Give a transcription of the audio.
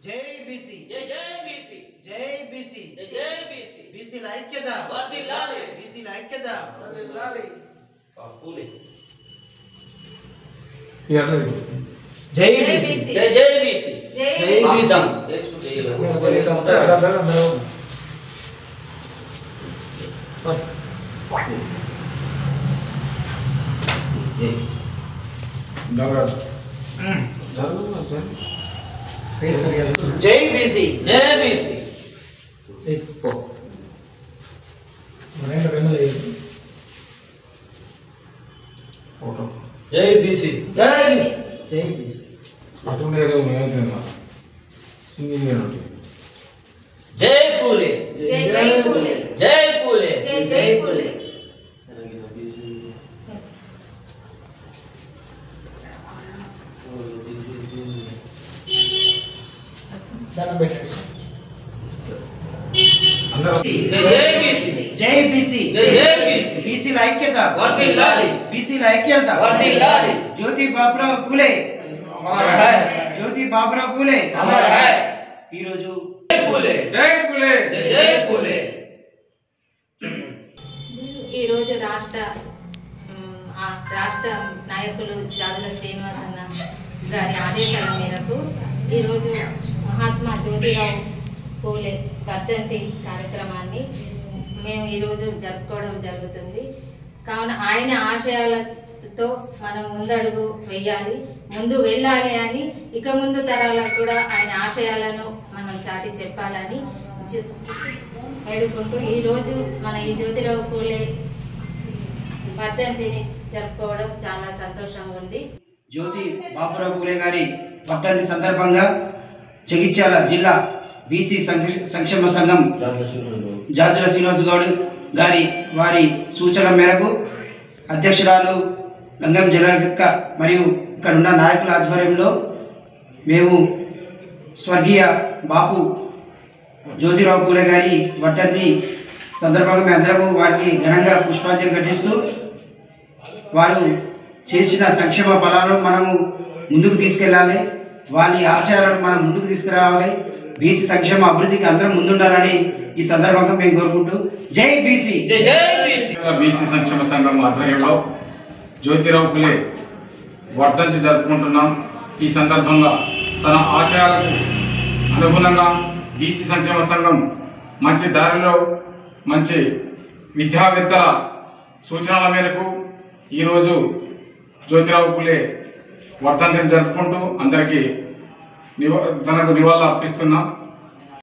జై బీసీ జై జై బీసీ జై బీసీ జై జై బీసీ బీసీల ఐక్యత వర్ధిల్లాలి బీసీల ఐక్యత వర్ధిల్లాలి పూలే జై బీసీ జై జై బీసీ జై బీసీ యేసు జైలా జై బీసీ జై బీసీ జై బీసీ జై బీసీ జై బీసీ జై పూలే జై జై పూలే జై పూలే జై జై పూలే జై బీసీ జై జై బీసీ బీసీల ఐక్యత వర్ధిల్లాలి బీసీల ఐక్యత వర్ధిల్లాలి జ్యోతి బాబురావు పూలే అమర్ హై జ్యోతి బాబురావు పూలే అమర్ హై ఈ రోజు జై పూలే జై పూలే జై పూలే ఈరోజు రాష్ట్ర నాయకులు జాదుల శ్రీనివాస్ అన్న గారి ఆదేశాల మేరకు ఈరోజు మహాత్మా జ్యోతిరావు పూలే వర్ధంతి కార్యక్రమాన్ని మేము ఈరోజు జరుపుకోవడం జరుగుతుంది. కావున ఆయన ఆశయాలతో మనం ముందడుగు వెయ్యాలి, ముందు వెళ్ళాలి అని ఇక ముందు తరాలకు కూడా ఆయన ఆశయాలను మనం చాటి చెప్పాలని వేడుకుంటూ ఈరోజు మన ఈ జ్యోతిరావు పూలే వర్ధంతిని జరుపుకోవడం చాలా సంతోషంగా ఉంది. జ్యోతి బాబురావు పూలే గారి వర్ధంతి సందర్భంగా జగిత్యాల జిల్లా బీసీ సంక్షేమ సంఘం జాజుల శ్రీనివాస్ గౌడ్ వారి సూచన మేరకు అధ్యక్షురాలు గంగం జలక్క మరియు ఇక్కడ ఉన్న నాయకుల ఆధ్వర్యంలో మేము స్వర్గీయ బాపు జ్యోతిరావు పూలే గారి వర్ధంతి సందర్భంగా మేమందరము వారికి ఘనంగా పుష్పాంజలి ఘటిస్తూ వారు చేసిన సంక్షేమ ఫలాలను మనము ముందుకు తీసుకెళ్ళాలి, వారి ఆశయాలను మనం ముందుకు తీసుకురావాలి, బీసీ సంక్షేమ అభివృద్ధికి అందరం ముందుండాలని ఈ సందర్భంగా మేము కోరుకుంటూ జై బీసీ జై జై బీసీ బీసీ సంక్షేమ సంఘం ఆధ్వర్యంలో జ్యోతిరావు పూలే వర్ధంతి జరుపుకుంటున్నాం. ఈ సందర్భంగా తన ఆశయాలకు అనుగుణంగా బీసీ సంక్షేమ సంఘం మంచి దారిలో మంచి విద్యావేత్తల సూచనల మేరకు ఈరోజు జ్యోతిరావు పూలే వర్ధంతిని జరుపుకుంటూ అందరికీ తనకు నివాళులు అర్పిస్తున్నాం.